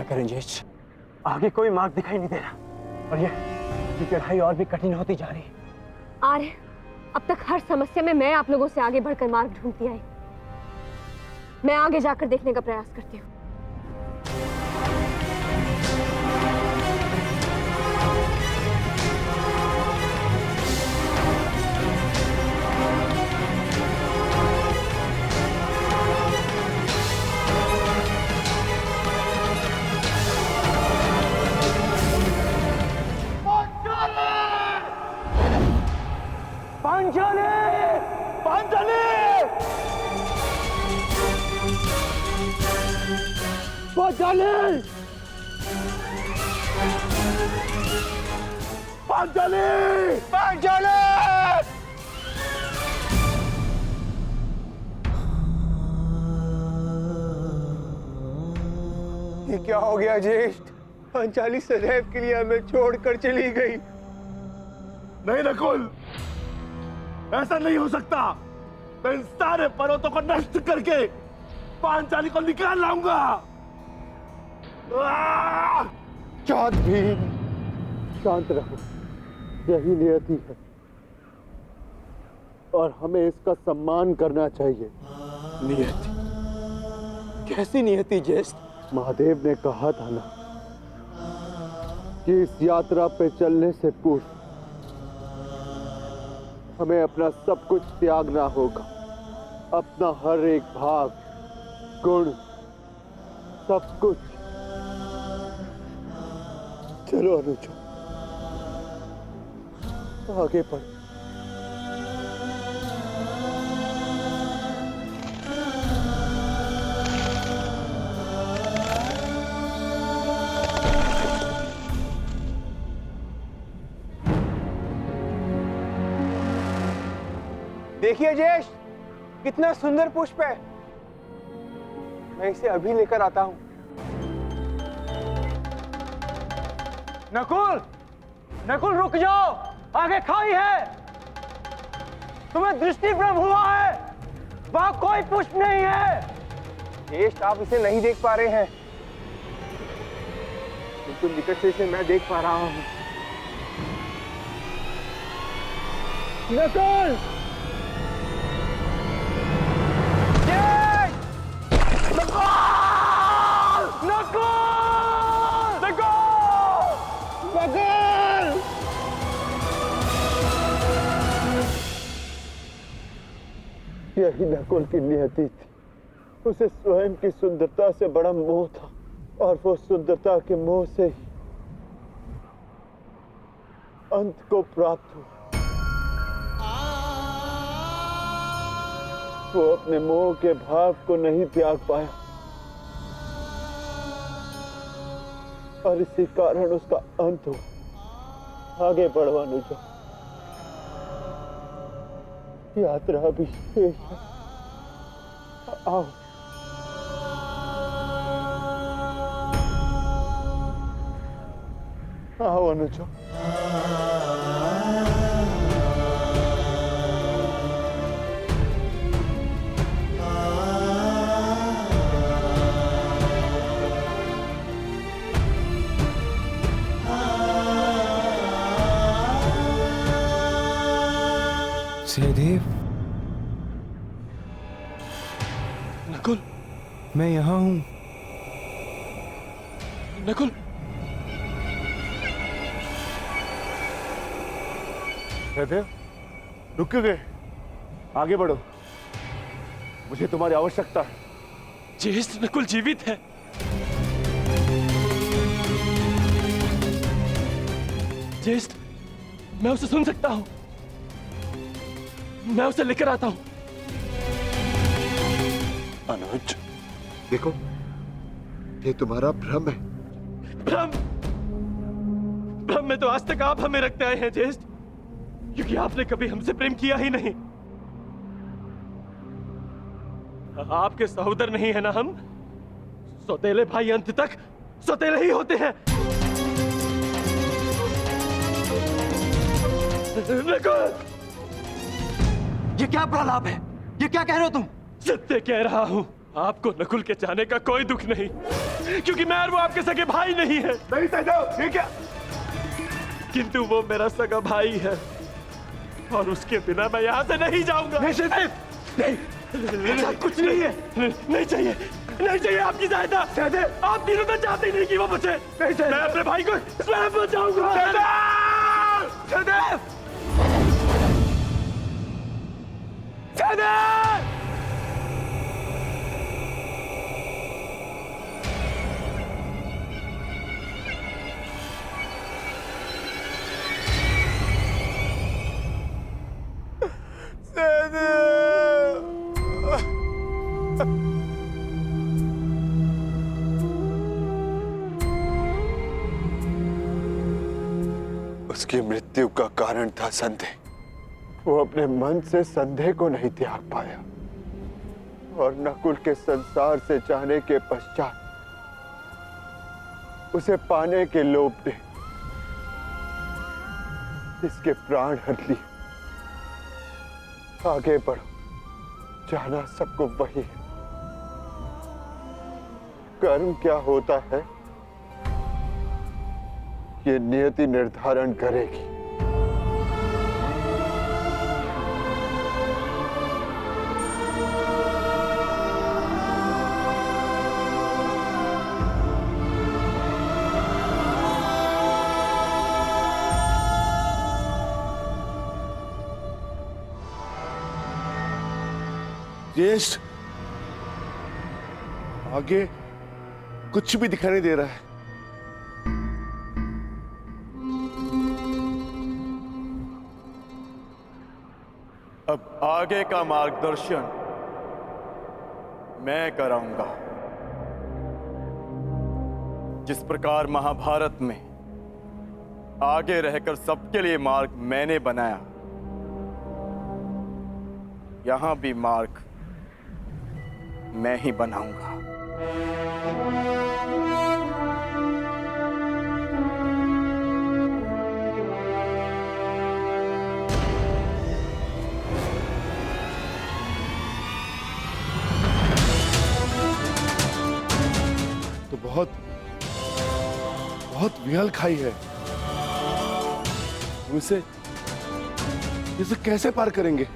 करें ज्येष्ठ? आगे कोई मार्ग दिखाई नहीं दे रहा और ये चढ़ाई और भी कठिन होती जा रही है। आर्य, अब तक हर समस्या में मैं आप लोगों से आगे बढ़कर मार्ग ढूंढती आई। मैं आगे जाकर देखने का प्रयास करती हूँ। पांचाली! पांचाली! पांचाली! पांचाली! पांचाली! ये क्या हो गया ज्येष्ठ? पांचाली सदैव के लिए हमें छोड़कर चली गई। नहीं नकुल, ऐसा नहीं हो सकता। मैं इन सारे पर्वतों को नष्ट करके पांचाली को निकाल लाऊंगा। चाँद भीम, शांत रहो, यही नियति है और हमें इसका सम्मान करना चाहिए। नियति? कैसी नियति ज्येष्ठ? महादेव ने कहा था ना कि इस यात्रा पे चलने से पूर्व हमें अपना सब कुछ त्यागना होगा। अपना हर एक भाग, गुण, सब कुछ। चलो अनुज, आगे बढ़। देखिए ज्येष्ठ, कितना सुंदर पुष्प है। मैं इसे अभी लेकर आता हूं। नकुल, नकुल रुक जाओ, आगे खाई है। तुम्हें दृष्टि भ्रम हुआ है, वहां कोई पुष्प नहीं है। ज्येष्ठ, आप इसे नहीं देख पा रहे हैं, बिल्कुल निकट से इसे मैं देख पा रहा हूं। नकुल! यही नकुल की नियति थी। उसे स्वयं की सुंदरता से बड़ा मोह था और वो सुंदरता के मोह से ही अंत को प्राप्त हुआ। वो अपने मोह के भाव को नहीं त्याग पाया और इसी कारण उसका अंत हुआ। आगे बढ़ो अनुज, यात्रा भी शेष है। आओ। आओ अनुज। सहदेव, नकुल, मैं यहां हूं। नकुल, सहदेव, रुक क्यों गए? आगे बढ़ो, मुझे तुम्हारी आवश्यकता है। ज्येष्ठ, नकुल जीवित है। ज्येष्ठ, मैं उसे सुन सकता हूं। मैं उसे लेकर आता हूं। अनुज, देखो, ये तुम्हारा भ्रम है। भ्रम? भ्रम में तो आज तक आप हमें रखते आए हैं ज्येष्ठ, क्योंकि आपने कभी हमसे प्रेम किया ही नहीं। आपके सहोदर नहीं है ना हम? सौतेले भाई अंत तक सौतेले ही होते हैं। ये क्या प्रलाप है? ये क्या कह रहे हो तुम? सत्य कह रहा हूं। आपको नकुल के जाने का कोई दुख नहीं, क्योंकि मैं और वो आपके सगे भाई नहीं है। नहीं सहदेव, ये क्या? किंतु वो मेरा सगा भाई है और उसके बिना मैं यहाँ से नहीं जाऊंगा। नहीं सहदेव, नहीं, ऐसा कुछ नहीं है। नहीं चाहिए, नहीं चाहिए आपकी सहायता। सहदेव, आप तीनों तो चाहते ही नहीं कि वो बचे। नहीं सहदेव, मैं अपने भाई को स्वयं बचाऊंगा। सहदेव, सहदेव, उसकी मृत्यु का कारण था संदेह। वो अपने मन से संदेह को नहीं त्याग पाया और नकुल के संसार से जाने के पश्चात उसे पाने के लोभ ने इसके प्राण हर लिए। आगे बढ़ो, जाना सबको वही है। कर्म क्या होता है ये नियति निर्धारण करेगी। ज्येष्ठ, आगे कुछ भी दिखाई नहीं दे रहा है। अब आगे का मार्गदर्शन मैं कराऊंगा। जिस प्रकार महाभारत में आगे रहकर सबके लिए मार्ग मैंने बनाया, यहां भी मार्ग मैं ही बनाऊंगा। तो बहुत विहल खाई है। हम इसे कैसे पार करेंगे?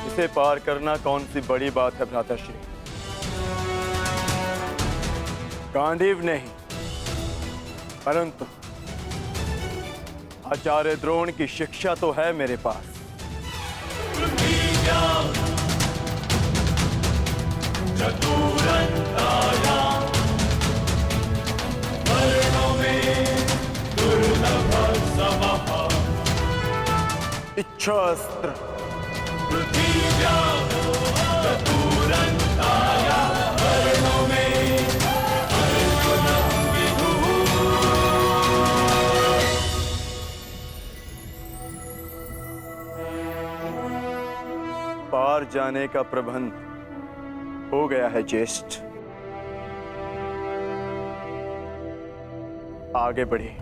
इसे पार करना कौन सी बड़ी बात है भ्राताश्री। गांडीव नहीं, परंतु आचार्य द्रोण की शिक्षा तो है मेरे पास। इच्छास्त्र पार जाने का प्रबंध हो गया है ज्येष्ठ। आगे बढ़े।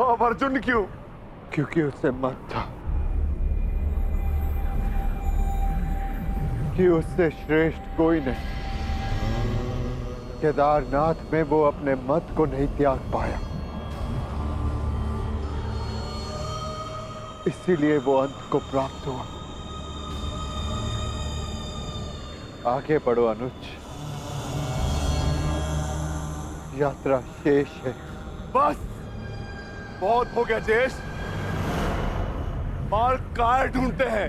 अब अर्जुन क्यों? क्योंकि उसे मत था कि उससे श्रेष्ठ कोई नहीं। केदारनाथ में वो अपने मत को नहीं त्याग पाया, इसीलिए वो अंत को प्राप्त हुआ। आगे बढ़ो अनुज। यात्रा शेष है। बस बहुत हो गया ज्येष्ठ। मार्ग कार ढूंढते हैं।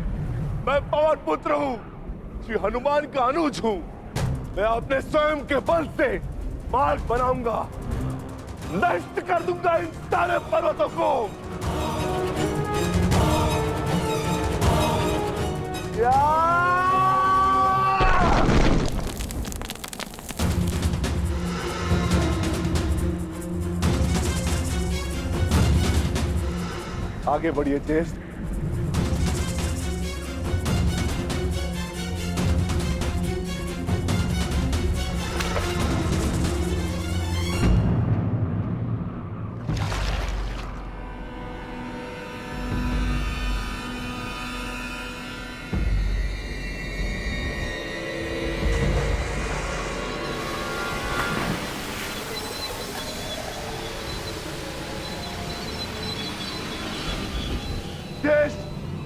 मैं पवन पुत्र हूँ, श्री हनुमान का अनुज हूँ। मैं अपने स्वयं के बल से मार्ग बनाऊंगा, नष्ट कर दूंगा इन सारे पर्वतों को। आगे बढ़िए ज्येष्ठ।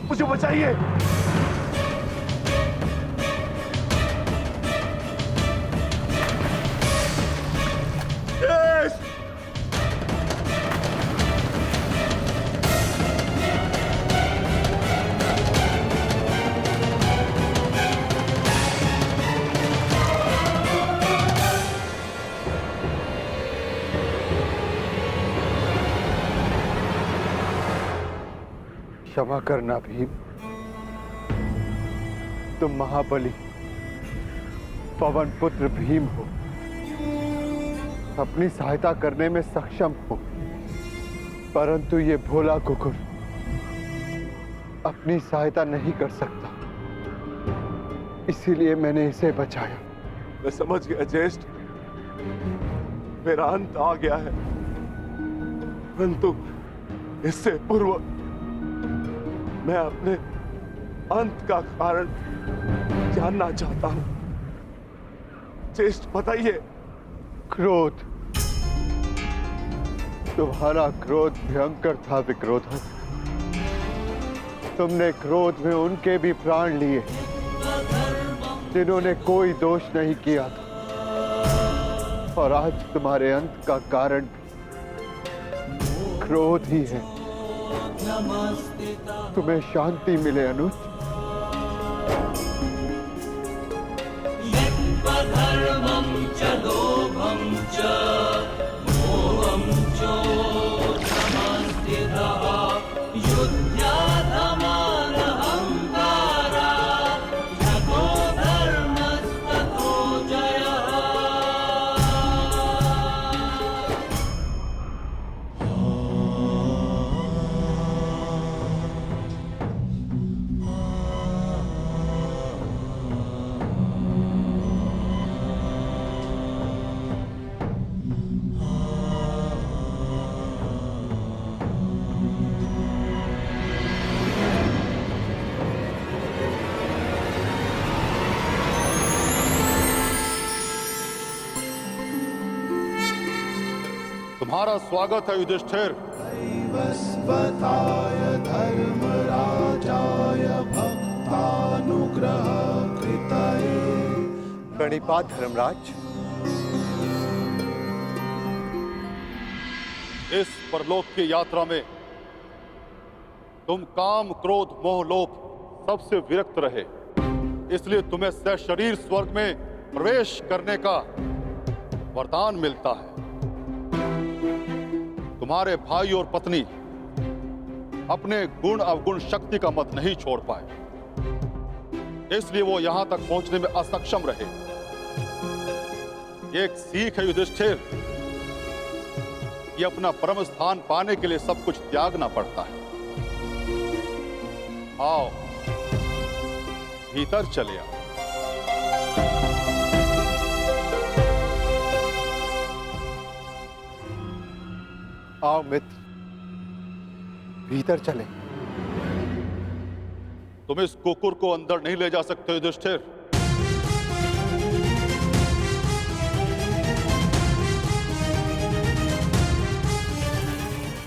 मुझे बचाइए। क्षमा करना भीम, तुम महाबली पवन पुत्र भीम हो, अपनी सहायता करने में सक्षम हो, परंतु ये भोला कुकुर अपनी सहायता नहीं कर सकता, इसीलिए मैंने इसे बचाया। मैं समझ गया ज्येष्ठ, मेरा अंत आ गया है, परंतु इससे पूर्व मैं अपने अंत का कारण जानना चाहता हूं। ज्येष्ठ बताइए। क्रोध, तुम्हारा क्रोध भयंकर था विक्रोधन। तुमने क्रोध में उनके भी प्राण लिए जिन्होंने कोई दोष नहीं किया था, और आज तुम्हारे अंत का कारण क्रोध ही है। तुम्हें शांति मिले अनुज। तुम्हारा स्वागत है युधिष्ठिर। प्रणिपात धर्मराज। इस परलोक की यात्रा में तुम काम, क्रोध, मोह, लोभ सबसे विरक्त रहे, इसलिए तुम्हें सशरीर स्वर्ग में प्रवेश करने का वरदान मिलता है। तुम्हारे भाई और पत्नी अपने गुण अवगुण शक्ति का मत नहीं छोड़ पाए, इसलिए वो यहां तक पहुंचने में असक्षम रहे। ये एक सीख है युधिष्ठिर, ये अपना परम स्थान पाने के लिए सब कुछ त्यागना पड़ता है। आओ भीतर चले आओ। आओ मित्र, भीतर चले। तुम इस कुकुर को अंदर नहीं ले जा सकते युधिष्ठिर।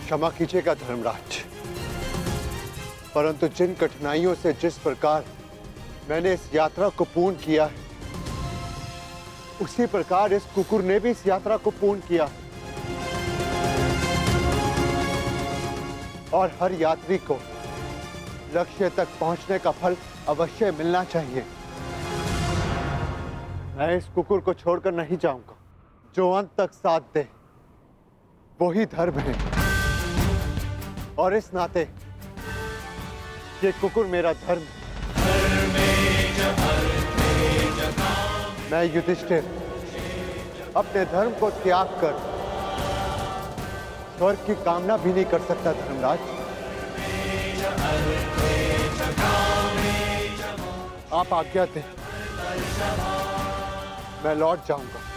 क्षमा कीजिएगा धर्मराज, परंतु जिन कठिनाइयों से जिस प्रकार मैंने इस यात्रा को पूर्ण किया है, उसी प्रकार इस कुकुर ने भी इस यात्रा को पूर्ण किया और हर यात्री को लक्ष्य तक पहुंचने का फल अवश्य मिलना चाहिए। मैं इस कुकुर को छोड़कर नहीं जाऊंगा। जो अंत तक साथ दे वही धर्म है, और इस नाते ये कुकुर मेरा धर्म है। मैं युधिष्ठिर अपने धर्म को त्याग कर स्वर्ग की कामना भी नहीं कर सकता धर्मराज। आप आज्ञा दें, मैं लौट जाऊंगा।